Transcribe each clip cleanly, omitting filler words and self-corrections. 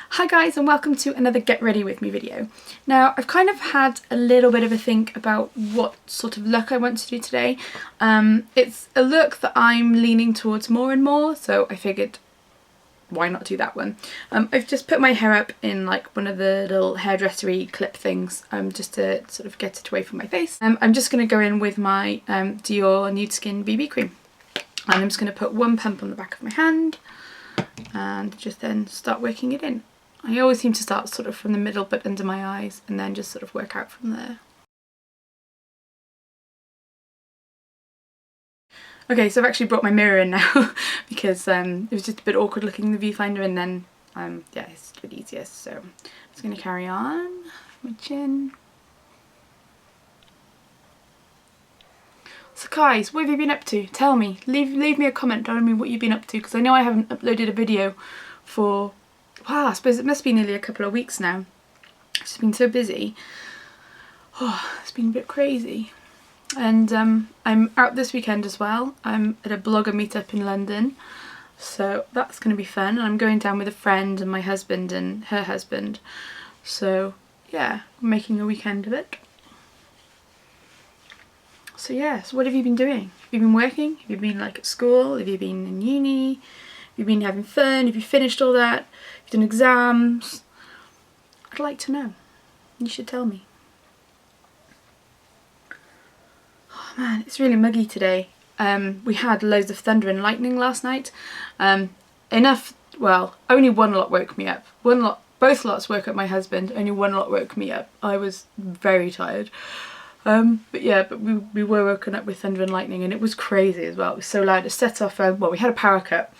Hi guys, and welcome to another Get Ready With Me video. Now I've kind of had a little bit of a think about what sort of look I want to do today. It's a look that I'm leaning towards more and more, so I figured why not do that one. I've just put my hair up in like one of the little hairdressery clip things just to sort of get it away from my face. I'm just going to go in with my Dior Nude Skin BB cream, and I'm just going to put one pump on the back of my hand and just then start working it in. I always seem to start sort of from the middle but under my eyes and then just sort of work out from there. Okay, so I've actually brought my mirror in now because it was just a bit awkward looking in the viewfinder, and then yeah, it's a bit easier, so I'm just going to carry on my chin. So guys, what have you been up to? Tell me, leave me a comment telling me what you've been up to, because I know I haven't uploaded a video for, wow, I suppose it must be nearly a couple of weeks now. I've just been so busy. Oh, it's been a bit crazy. And I'm out this weekend as well. I'm at a blogger meetup in London, so that's going to be fun. And I'm going down with a friend and my husband and her husband. So yeah, I'm making a weekend of it. So yeah, so what have you been doing? Have you been working? Have you been like at school? Have you been in uni? Have you been having fun? Have you finished all that? Have you done exams? I'd like to know. You should tell me. Oh man, it's really muggy today. We had loads of thunder and lightning last night. Well, only one lot woke me up. Both lots woke up my husband, only one lot woke me up. I was very tired. But yeah, we were woken up with thunder and lightning, and it was crazy as well. It was so loud. It set off, well, we had a power cut,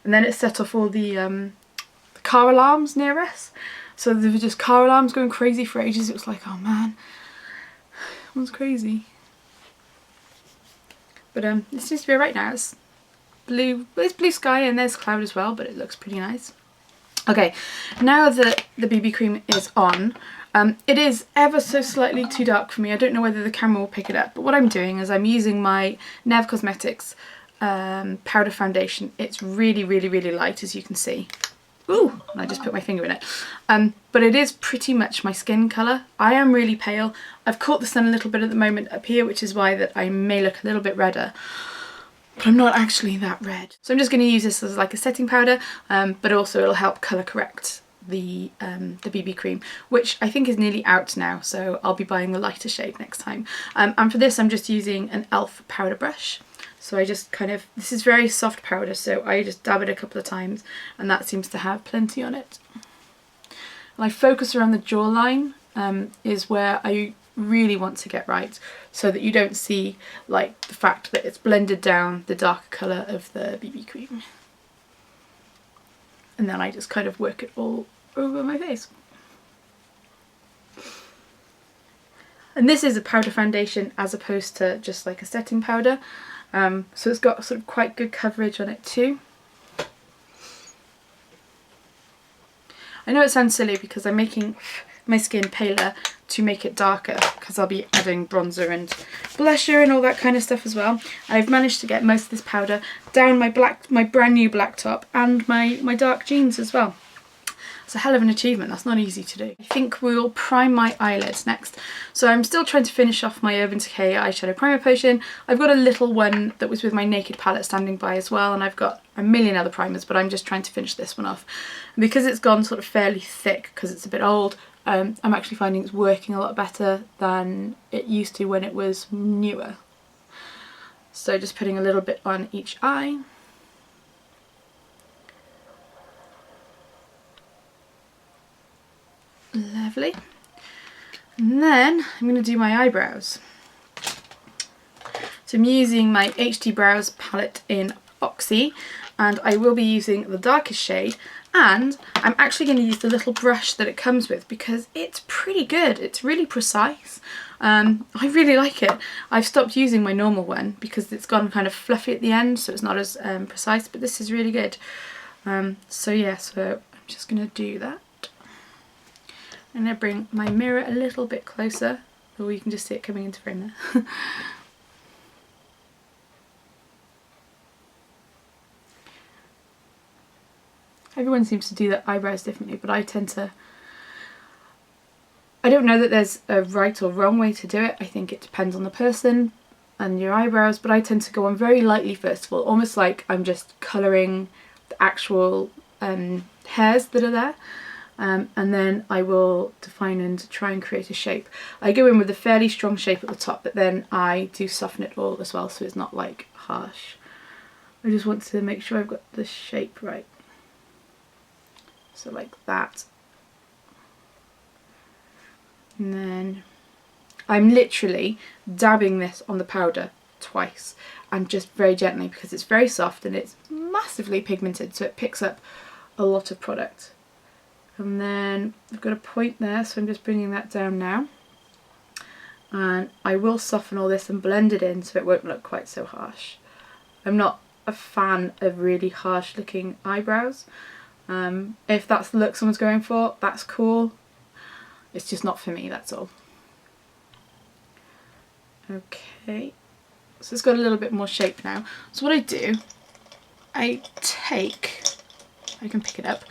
and then it set off all the car alarms near us. So there were just car alarms going crazy for ages. It was like, oh man, it was crazy. But it seems to be alright now. It's blue, there's blue sky and there's cloud as well, but it looks pretty nice. Okay, now that the BB cream is on, it is ever so slightly too dark for me. I don't know whether the camera will pick it up, but what I'm doing is I'm using my Nev Cosmetics powder foundation. It's really light, as you can see. Ooh, I just put my finger in it. But it is pretty much my skin colour. I am really pale. I've caught the sun a little bit at the moment up here, which is why that I may look a little bit redder. But I'm not actually that red. So I'm just going to use this as like a setting powder, but also it'll help colour correct the BB cream, which I think is nearly out now, so I'll be buying the lighter shade next time. And for this I'm just using an e.l.f. powder brush. So I just kind of, this is very soft powder, so I just dab it a couple of times and that seems to have plenty on it. And I focus around the jawline, is where I really want to get right, so that you don't see like the fact that it's blended down the darker colour of the BB cream. And then I just kind of work it all over my face. And this is a powder foundation as opposed to just like a setting powder. So it's got sort of quite good coverage on it too. I know it sounds silly because I'm making my skin paler to make it darker, because I'll be adding bronzer and blusher and all that kind of stuff as well. I've managed to get most of this powder down my brand new black top and my dark jeans as well. It's a hell of an achievement. That's not easy to do. I think we'll prime my eyelids next. So I'm still trying to finish off my Urban Decay eyeshadow primer potion. I've got a little one that was with my Naked palette standing by as well, and I've got a million other primers, but I'm just trying to finish this one off. And because it's gone sort of fairly thick, because it's a bit old, I'm actually finding it's working a lot better than it used to when it was newer. So just putting a little bit on each eye. Lovely. And then I'm going to do my eyebrows. So I'm using my HD Brows palette in Oxy, and I will be using the darkest shade, and I'm actually going to use the little brush that it comes with because it's pretty good. It's really precise. I really like it. I've stopped using my normal one because it's gone kind of fluffy at the end, so it's not as precise, but this is really good. So yeah, so I'm just going to do that. I'm going to bring my mirror a little bit closer, or you can just see it coming into frame there. Everyone seems to do their eyebrows differently, but I tend to... I don't know that there's a right or wrong way to do it. I think it depends on the person and your eyebrows, but I tend to go on very lightly first of all, almost like I'm just colouring the actual hairs that are there. And then I will define and try and create a shape. I go in with a fairly strong shape at the top, but then I do soften it all as well, so it's not like harsh. I just want to make sure I've got the shape right. So like that. And then I'm literally dabbing this on the powder twice, and just very gently, because it's very soft and it's massively pigmented, so it picks up a lot of product. And then I've got a point there, so I'm just bringing that down now. And I will soften all this and blend it in so it won't look quite so harsh. I'm not a fan of really harsh looking eyebrows. If that's the look someone's going for, that's cool. It's just not for me, that's all. Okay, so it's got a little bit more shape now. So what I do, I take, I can pick it up,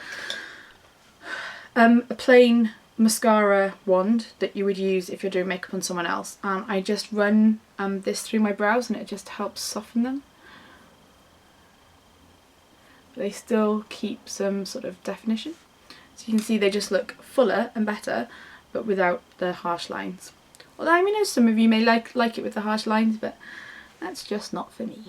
a plain mascara wand that you would use if you're doing makeup on someone else, and I just run this through my brows, and it just helps soften them. But they still keep some sort of definition. So you can see they just look fuller and better, but without the harsh lines. Although I know some of you may like it with the harsh lines, but that's just not for me.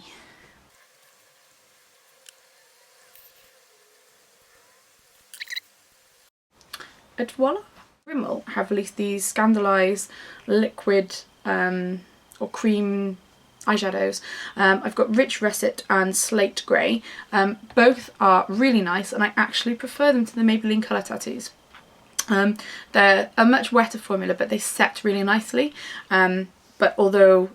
And voila! Rimmel have released these Scandalise liquid or cream eyeshadows. I've got Rich Russet and Slate Grey. Both are really nice, and I actually prefer them to the Maybelline Colour Tattoos. They're a much wetter formula, but they set really nicely. But although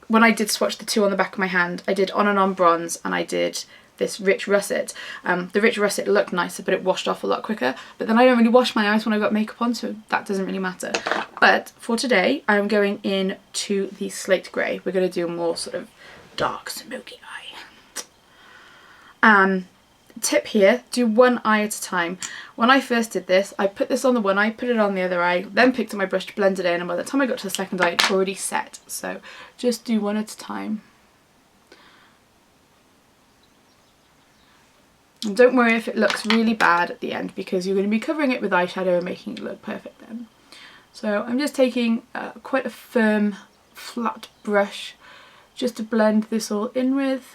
when I did swatch the two on the back of my hand, I did On and On Bronze and I did this Rich Russet. The Rich Russet looked nicer, but it washed off a lot quicker. But then I don't really wash my eyes when I've got makeup on, so that doesn't really matter. But for today, I'm going in to the Slate Grey. We're going to do a more sort of dark, smoky eye. Tip here, do one eye at a time. When I first did this, I put this on the one eye, put it on the other eye, then picked up my brush to blend it in, and by the time I got to the second eye, it's already set. So just do one at a time. And don't worry if it looks really bad at the end, because you're going to be covering it with eyeshadow and making it look perfect then. So I'm just taking quite a firm, flat brush just to blend this all in with.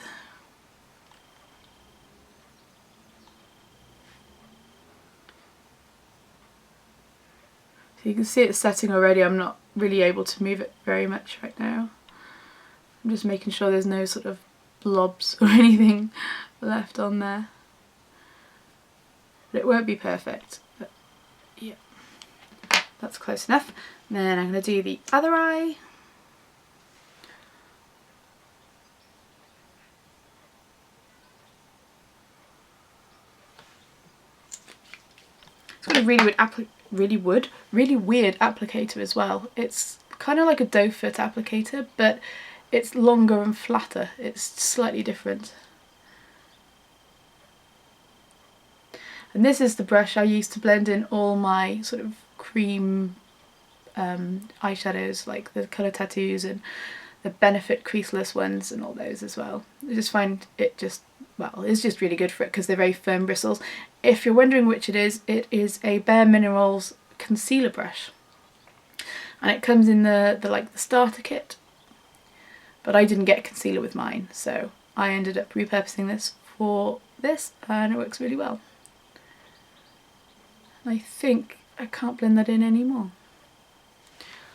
So you can see it's setting already. I'm not really able to move it very much right now. I'm just making sure there's no sort of blobs or anything left on there. But it won't be perfect, but yeah, that's close enough. And then I'm going to do the other eye. It's got a really weird applicator as well. It's kind of like a doe foot applicator, but it's longer and flatter. It's slightly different. And this is the brush I use to blend in all my sort of cream eyeshadows, like the Colour Tattoos and the Benefit creaseless ones and all those as well. I just find it just, well, it's just really good for it because they're very firm bristles. If you're wondering which it is a Bare Minerals concealer brush. And it comes in the like the starter kit. But I didn't get concealer with mine, so I ended up repurposing this for this, and it works really well. I think I can't blend that in anymore.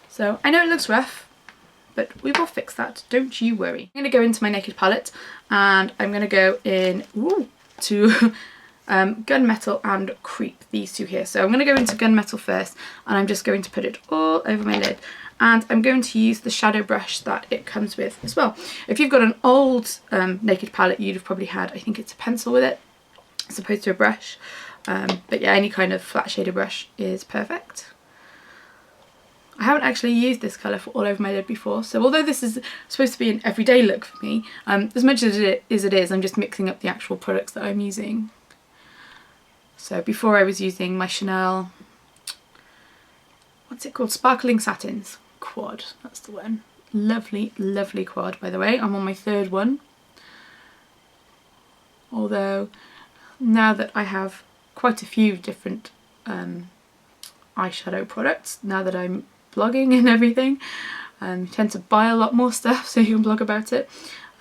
So I know it looks rough, but we will fix that, don't you worry. I'm going to go into my Naked palette, and I'm going to go in to Gunmetal and Creep, these two here. So I'm going to go into Gunmetal first, and I'm just going to put it all over my lid. And I'm going to use the shadow brush that it comes with as well. If you've got an old Naked palette, you'd have probably had, I think it's a pencil with it, as opposed to a brush. But yeah, any kind of flat shader brush is perfect. I haven't actually used this colour for all over my lid before, so although this is supposed to be an everyday look for me, as much as it is, I'm just mixing up the actual products that I'm using. So before I was using my Chanel, what's it called? Sparkling Satins Quad, that's the one. Lovely, lovely quad, by the way. I'm on my third one. Although now that I have quite a few different eyeshadow products, now that I'm blogging and everything, you tend to buy a lot more stuff so you can blog about it.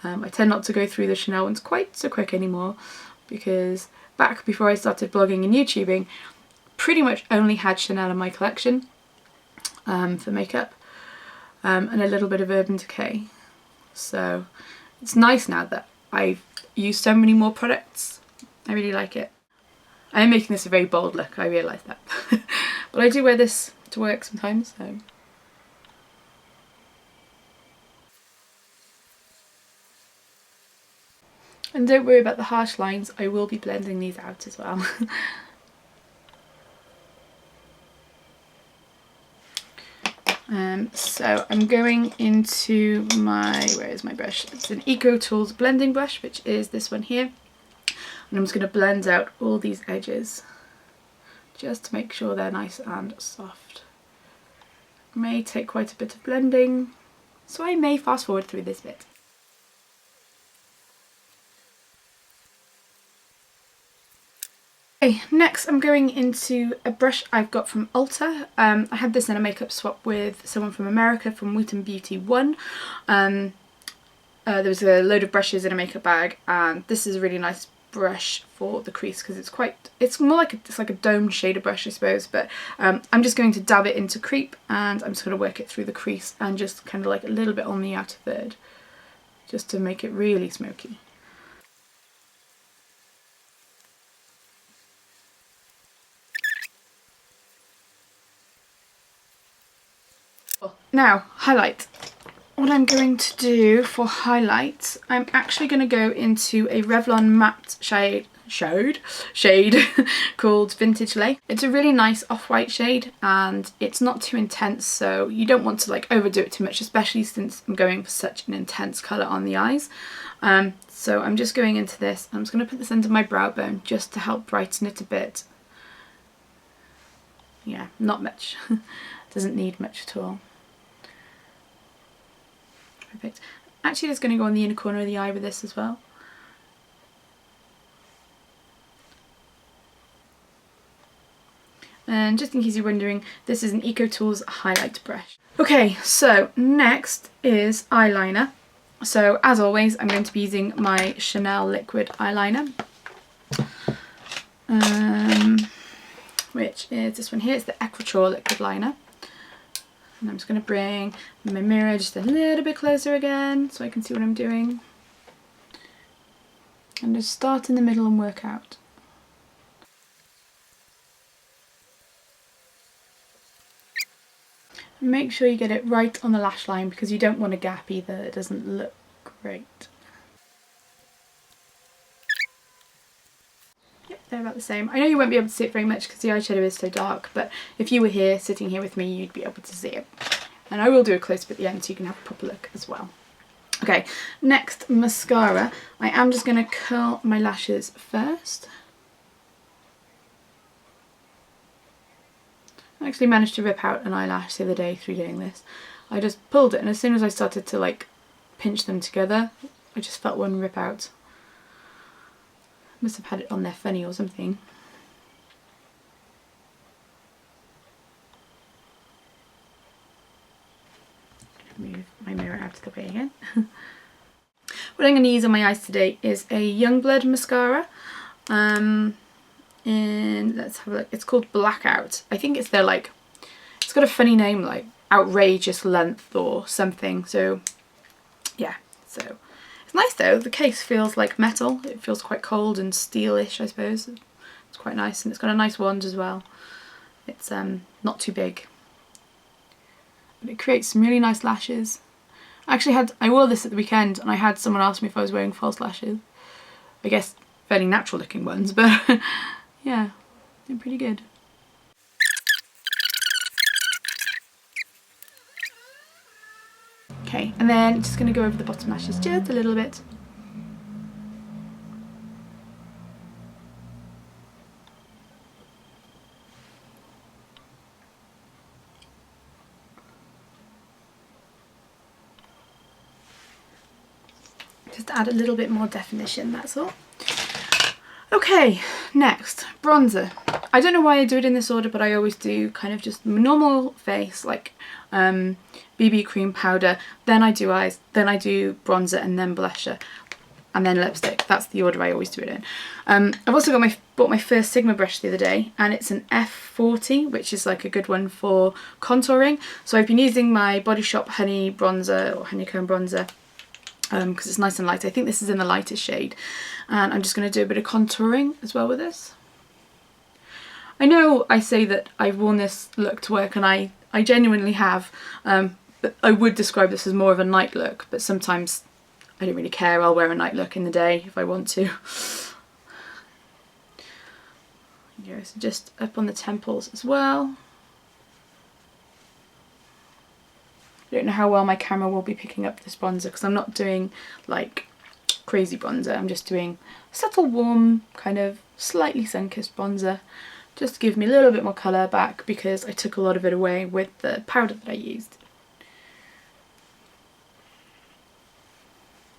I tend not to go through the Chanel ones quite so quick anymore, because back before I started blogging and YouTubing, pretty much only had Chanel in my collection for makeup, and a little bit of Urban Decay. So it's nice now that I've used so many more products. I really like it. I am making this a very bold look, I realise that. But I do wear this to work sometimes, so. And don't worry about the harsh lines, I will be blending these out as well. So I'm going into my, where is my brush? It's an Eco Tools blending brush, which is this one here. And I'm just going to blend out all these edges, just to make sure they're nice and soft. It may take quite a bit of blending, so I may fast forward through this bit. Okay, next I'm going into a brush I've got from Ulta. I had this in a makeup swap with someone from America, from Wheaton Beauty 1. There was a load of brushes in a makeup bag, and this is a really nice brush for the crease because it's more like it's like a domed shader brush, I suppose, but I'm just going to dab it into creep, and I'm just going to work it through the crease and just kind of like a little bit on the outer third, just to make it really smoky. Now, highlight. What I'm going to do for highlights, I'm actually going to go into a Revlon matte shade called Vintage Lake. It's a really nice off-white shade, and it's not too intense, so you don't want to like overdo it too much, especially since I'm going for such an intense colour on the eyes. So I'm just going into this. I'm just going to put this under my brow bone just to help brighten it a bit. Yeah, not much. Doesn't need much at all. Perfect. Actually, just going to go on the inner corner of the eye with this as well. And just in case you're wondering, this is an Eco Tools highlight brush. Okay, so next is eyeliner. So as always, I'm going to be using my Chanel liquid eyeliner, which is this one here. It's the Equator liquid liner. And I'm just going to bring my mirror just a little bit closer again so I can see what I'm doing. And just start in the middle and work out. Make sure you get it right on the lash line because you don't want a gap either. It doesn't look great. Yep, they're about the same. I know you won't be able to see it very much because the eyeshadow is so dark, but if you were here sitting here with me, you'd be able to see it. And I will do a close-up at the end so you can have a proper look as well. Okay, next, mascara. I am just going to curl my lashes first. I actually managed to rip out an eyelash the other day through doing this. I just pulled it, and as soon as I started to like pinch them together, I just felt one rip out. Must have had it on there funny or something. Move my mirror out of the way again. What I'm going to use on my eyes today is a Youngblood mascara. And let's have a look. It's called Blackout. I think it's their like, it's got a funny name like Outrageous Length or something. So yeah, so it's nice though. The case feels like metal. It feels quite cold and steelish, I suppose. It's quite nice, and it's got a nice wand as well. It's not too big, but it creates some really nice lashes. I wore this at the weekend, and I had someone ask me if I was wearing false lashes. I guess fairly natural looking ones, but yeah, they're pretty good. Okay, and then just going to go over the bottom lashes just a little bit. just to add a little bit more definition, that's all. Okay, next, bronzer. I don't know why I do it in this order, but I always do kind of just normal face, like BB cream, powder, then I do eyes, then I do bronzer, and then blusher, and then lipstick. That's the order I always do it in. I've also bought my first Sigma brush the other day, and it's an F40, which is like a good one for contouring. So I've been using my Body Shop Honey bronzer, or Honeycomb bronzer, because it's nice and light. I think this is in the lightest shade, and I'm just going to do a bit of contouring as well with this. I know I say that I've worn this look to work, and I genuinely have, but I would describe this as more of a night look, but sometimes I don't really care. I'll wear a night look in the day if I want to. Here, so just up on the temples as well. I don't know how well my camera will be picking up this bronzer because I'm not doing like crazy bronzer. I'm just doing subtle, warm, kind of slightly sun-kissed bronzer, just to give me a little bit more colour back because I took a lot of it away with the powder that I used.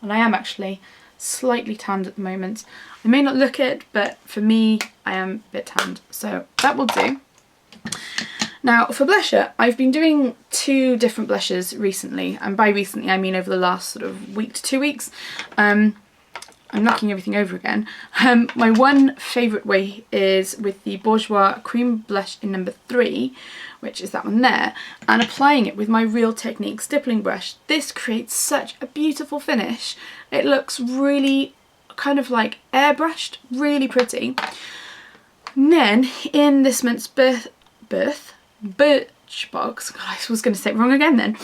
And I am actually slightly tanned at the moment. I may not look it, but for me, I am a bit tanned, so that will do. Now for blusher, I've been doing 2 different blushes recently, and by recently I mean over the last sort of week to 2 weeks. I'm knocking everything over again. My one favourite way is with the Bourjois Cream Blush in number 3, which is that one there, and applying it with my Real Technique stippling brush. This creates such a beautiful finish. It looks really kind of like airbrushed, really pretty. And then in this month's Birchbox, God, I was going to say it wrong again then,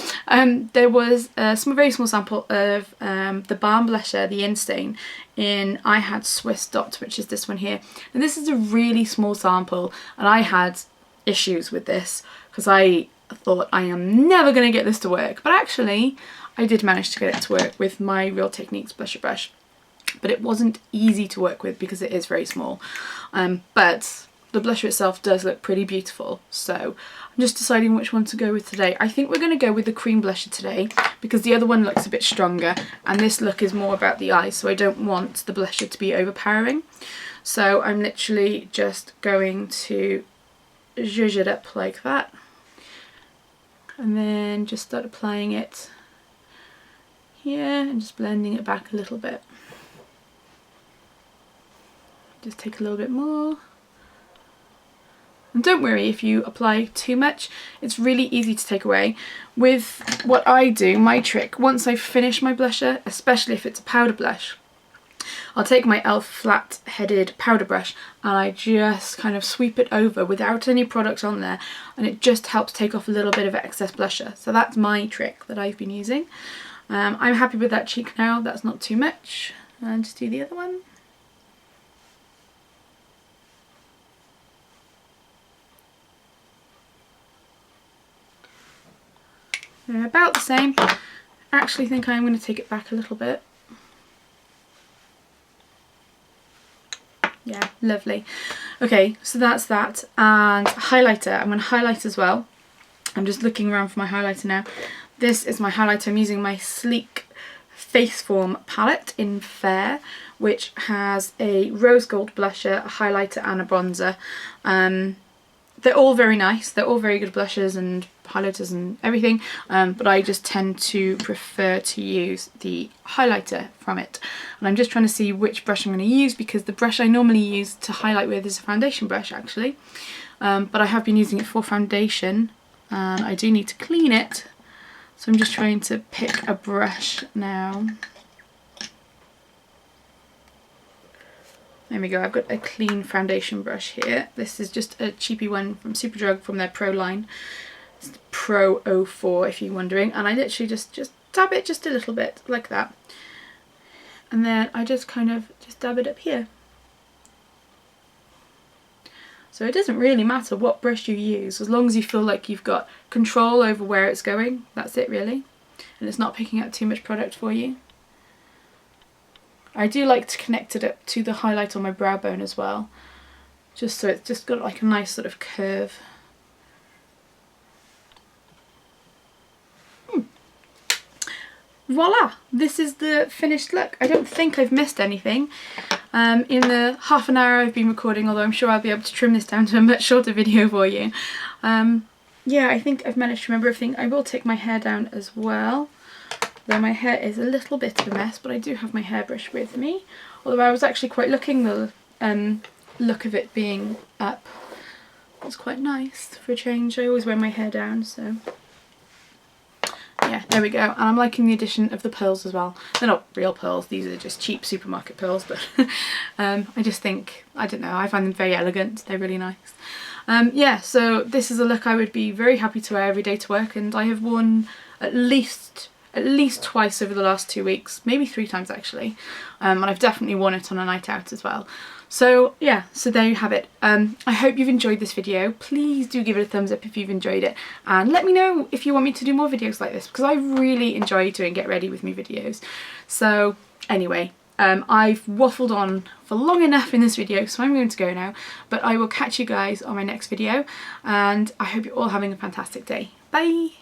there was a very small sample of the Balm Blusher, the Instain, in I Had Swiss Dot, which is this one here. And this is a really small sample, and I had issues with this because I thought I am never going to get this to work, but actually I did manage to get it to work with my Real Techniques blusher brush. But it wasn't easy to work with because it is very small, but the blusher itself does look pretty beautiful, so I'm just deciding which one to go with today. I think we're going to go with the cream blusher today because the other one looks a bit stronger and this look is more about the eyes, so I don't want the blusher to be overpowering. So I'm literally just going to zhuzh it up like that and then just start applying it here and just blending it back a little bit. Just take a little bit more. And don't worry if you apply too much, it's really easy to take away. With what I do, my trick, once I've finished my blusher, especially if it's a powder blush, I'll take my e.l.f. flat-headed powder brush and I just kind of sweep it over without any product on there, and it just helps take off a little bit of excess blusher. So that's my trick that I've been using. I'm happy with that cheek now, that's not too much. And just do the other one. They're about the same. I actually think I'm going to take it back a little bit. Yeah, lovely. Okay, so that's that. And highlighter. I'm going to highlight as well. I'm just looking around for my highlighter now. This is my highlighter. I'm using my Sleek Face Form palette in Fair, which has a rose gold blusher, a highlighter and a bronzer. They're all very nice. They're all very good blushes and highlighters and everything, but I just tend to prefer to use the highlighter from it. And I'm just trying to see which brush I'm going to use because the brush I normally use to highlight with is a foundation brush actually, but I have been using it for foundation and I do need to clean it, so I'm just trying to pick a brush now. There we go, I've got a clean foundation brush here. This is just a cheapy one from Superdrug from their Pro line. It's the Pro 04 if you're wondering. And I literally just dab it just a little bit like that. And then I just kind of just dab it up here. So it doesn't really matter what brush you use, as long as you feel like you've got control over where it's going. That's it really. And it's not picking up too much product for you. I do like to connect it up to the highlight on my brow bone as well, just so it's just got like a nice sort of curve. voila, this is the finished look. I don't think I've missed anything in the half an hour I've been recording, although I'm sure I'll be able to trim this down to a much shorter video for you. Yeah, I think I've managed to remember everything. I will take my hair down as well, though my hair is a little bit of a mess, but I do have my hairbrush with me, although I was actually quite liking the look of it being up. It's quite nice for a change. I always wear my hair down, so yeah, there we go. And I'm liking the addition of the pearls as well. They're not real pearls, these are just cheap supermarket pearls, but I just think, I don't know, I find them very elegant. They're really nice. Yeah, so this is a look I would be very happy to wear every day to work, and I have worn at least twice over the last 2 weeks, maybe 3 times actually, and I've definitely worn it on a night out as well. So yeah, so there you have it. I hope you've enjoyed this video. Please do give it a thumbs up if you've enjoyed it, and let me know if you want me to do more videos like this, because I really enjoy doing get ready with me videos. So anyway, I've waffled on for long enough in this video, so I'm going to go now, but I will catch you guys on my next video, and I hope you're all having a fantastic day. Bye!